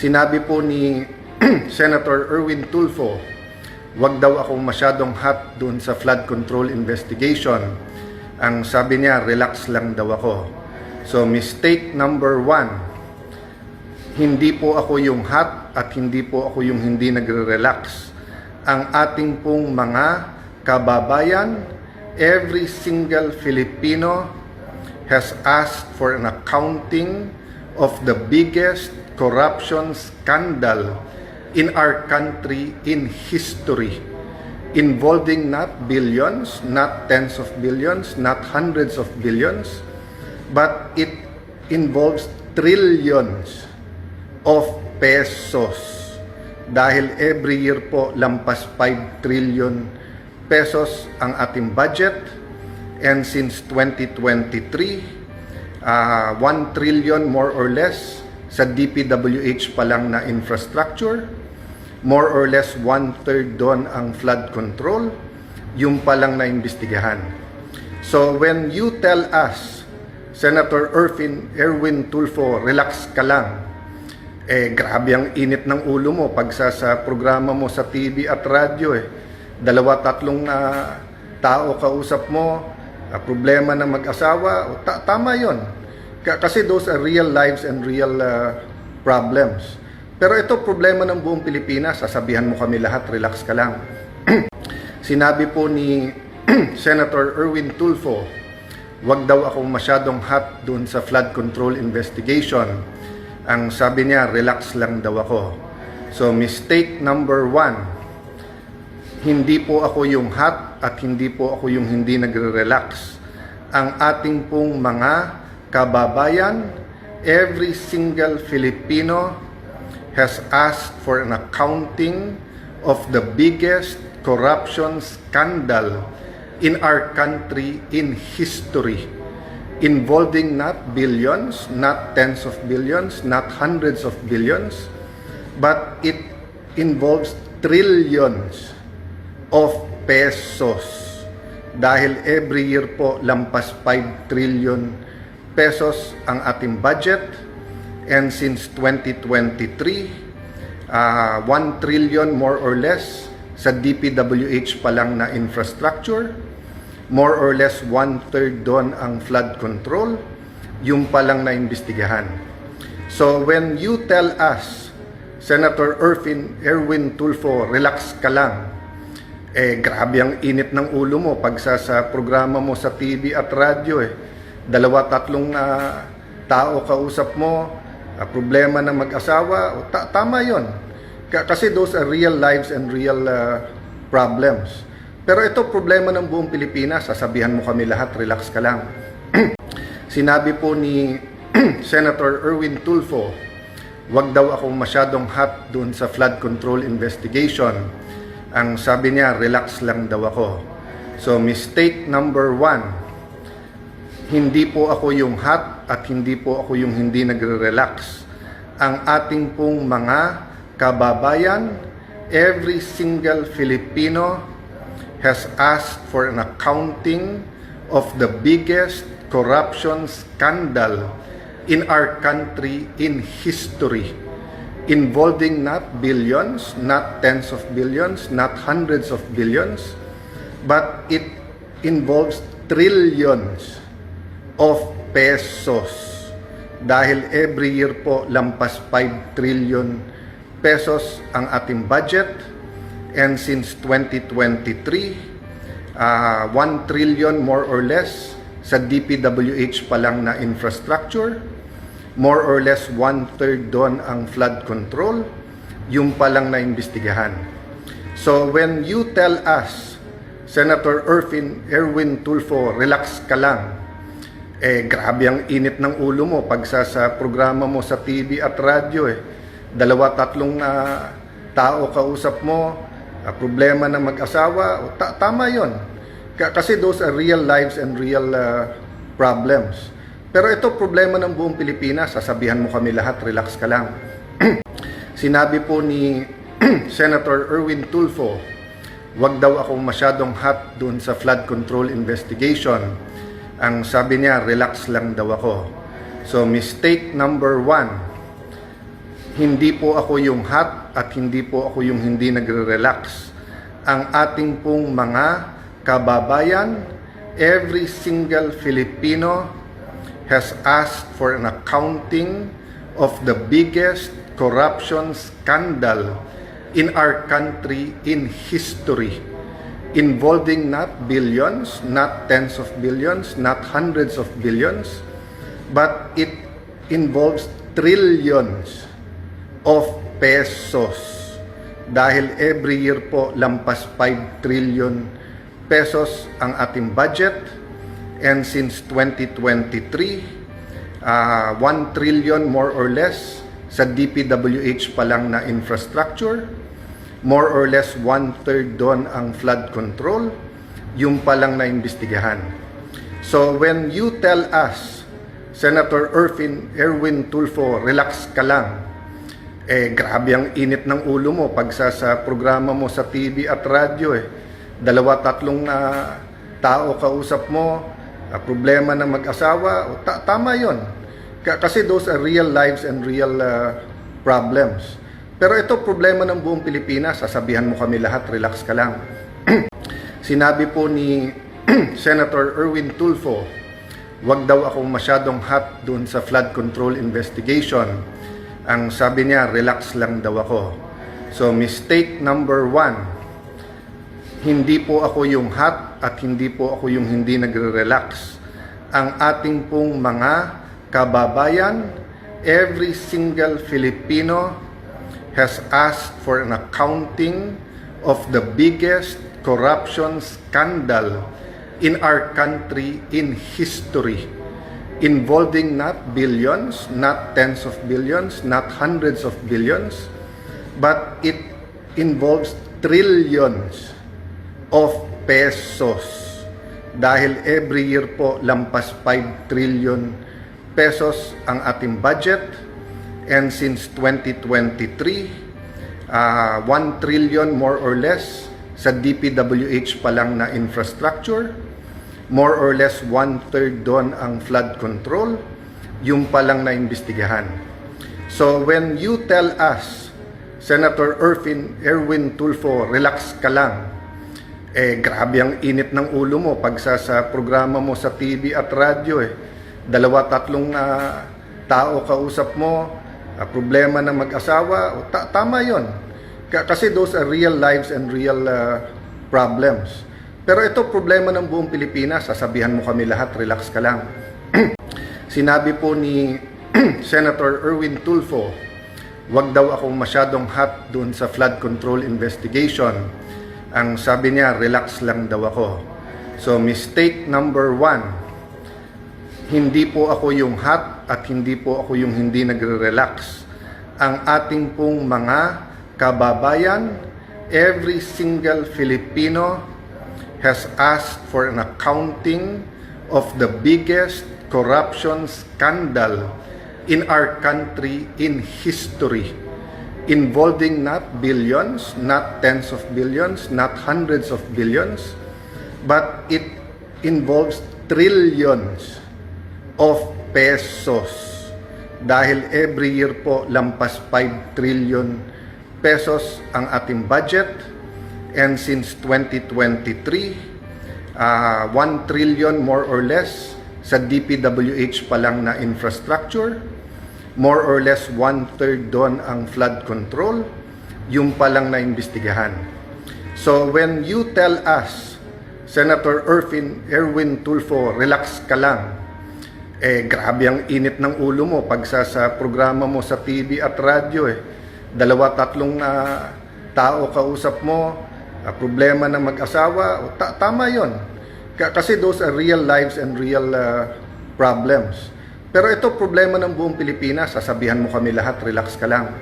Sinabi po ni Senator Erwin Tulfo, wag daw akong masyadong hot dun sa flood control investigation. Ang sabi niya, relax lang daw ako. So mistake number 1, hindi po ako yung hot at hindi po ako yung hindi nagre-relax. Ang ating pong mga kababayan, every single Filipino has asked for an accounting of the biggest corruption scandal in our country in history, involving not billions, not tens of billions, not hundreds of billions, but it involves trillions of pesos. Dahil every year po lampas 5 trillion pesos ang ating budget, and since 2023, 1 trillion more or less sa DPWH pa lang na infrastructure, more or less 1/3 doon ang flood control, yung pa lang na imbestigahan. So when you tell us, Senator Erwin Tulfo, relax ka lang, grabe ang init ng ulo mo pag sa programa mo sa TV at radyo, 2-3 tao kausap mo, problema ng mag-asawa, tama yon. Kasi those are real lives and real problems. Pero ito problema ng buong Pilipinas, sasabihan mo kami lahat, relax ka lang. Sinabi po ni Senator Erwin Tulfo, wag daw akong masyadong hot dun sa flood control investigation. Ang sabi niya, relax lang daw ako. So mistake number 1, hindi po ako yung hot at hindi po ako yung hindi nagre-relax. Ang ating pong mga kababayan, every single Filipino has asked for an accounting of the biggest corruption scandal in our country in history, involving not billions, not tens of billions, not hundreds of billions, but it involves trillions of pesos. Dahil every year po lampas 5 trillion pesos ang ating budget, and since 2023, 1 trillion more or less sa DPWH pa lang na infrastructure, more or less 1/3 doon ang flood control, yung pa lang na imbestigahan. So when you tell us, Senator Erwin Tulfo, relax ka lang, grabe ang init ng ulo mo pag sa programa mo sa TV at radyo, 2-3 tao kausap mo, problema ng mag-asawa, tama yon. Kasi those are real lives and real problems. Pero ito problema ng buong Pilipinas, sasabihan mo kami lahat, relax ka lang. Sinabi po ni Senator Erwin Tulfo, wag daw akong masyadong hot dun sa flood control investigation. Ang sabi niya, relax lang daw ako. So mistake number 1, hindi po ako yung hot at hindi po ako yung hindi nagre-relax. Ang ating pong mga kababayan, every single Filipino has asked for an accounting of the biggest corruption scandal in our country in history, involving not billions, not tens of billions, not hundreds of billions, but it involves trillions of pesos. Dahil every year po lampas 5 trillion pesos ang ating budget, and since 2023, 1 trillion more or less sa DPWH pa lang na infrastructure, more or less 1/3 doon ang flood control, yung pa lang na imbestigahan. So when you tell us, Senator Erwin Tulfo, relax ka lang, grabe ang init ng ulo mo pag sa programa mo sa TV at radyo, 2-3 tao kausap mo, problema ng mag-asawa, tama yon. Kasi those are real lives and real problems. Pero ito problema ng buong Pilipinas, sasabihan mo kami lahat, relax ka lang. Sinabi po ni Senator Erwin Tulfo, wag daw akong masyadong hot dun sa flood control investigation. Ang sabi niya, relax lang daw ako. So mistake number 1, Hindi po ako yung hot at hindi po ako yung hindi nagre-relax. Ang ating pong mga kababayan, every single Filipino has asked for an accounting of the biggest corruption scandal in our country in history, involving not billions, not tens of billions, not hundreds of billions, but it involves trillions of pesos. Dahil every year po lampas 5 trillion pesos ang ating budget, and since 2023 1 trillion more or less sa DPWH pa lang na infrastructure, more or less 1/3 doon ang flood control, yung pa lang na imbestigahan. So when you tell us, Senator Erwin Tulfo, relax ka lang, grabe ang init ng ulo mo pag sa programa mo sa TV at radyo, 2-3 tao kausap mo, problema ng mag-asawa, tama yon. Kasi those are real lives and real problems. Pero ito problema ng buong Pilipinas, sasabihan mo kami lahat, relax ka lang. Sinabi po ni Senator Erwin Tulfo, wag daw akong masyadong hot dun sa flood control investigation. Ang sabi niya, relax lang daw ako. So mistake number 1, hindi po ako yung hot at hindi po ako yung hindi nagre-relax. Ang ating pong mga kababayan, every single Filipino has asked for an accounting of the biggest corruption scandal in our country in history, involving not billions, not tens of billions, not hundreds of billions, but it involves trillions of pesos. Dahil every year po lampas 5 trillion pesos ang ating budget, and since 2023 1 trillion more or less sa DPWH pa lang na infrastructure, more or less 1/3 doon ang flood control, yung pa lang na imbestigahan. So when you tell us, Senator Erwin Tulfo, relax ka lang, grabe ang init ng ulo mo pag sa programa mo sa TV at radyo, 2-3 tao kausap mo, problema ng mag-asawa, tama yon. Kasi those are real lives and real problems. Pero ito problema ng buong Pilipinas, sasabihan mo kami lahat, relax ka lang. Sinabi po ni Senator Erwin Tulfo, wag daw akong masyadong hot dun sa flood control investigation. Ang sabi niya, relax lang daw ako. So mistake number 1, hindi po ako yung hot at hindi po ako yung hindi nagre-relax. Ang ating pong mga kababayan, every single Filipino has asked for an accounting of the biggest corruption scandal in our country in history, involving not billions, not tens of billions, not hundreds of billions, but it involves trillions of pesos. Dahil every year po lampas 5 trillion pesos ang ating budget, and since 2023 1 trillion more or less sa DPWH pa lang na infrastructure, more or less 1/3 doon ang flood control, yung pa lang na imbestigahan. So when you tell us, Senator Erwin Tulfo, relax ka lang, grabe ang init ng ulo mo pag sa programa mo sa TV at radyo, 2-3 tao kausap mo, problema ng mag-asawa, tama yon. Kasi those are real lives and real problems. Pero ito problema ng buong Pilipinas, sasabihan mo kami lahat, relax ka lang.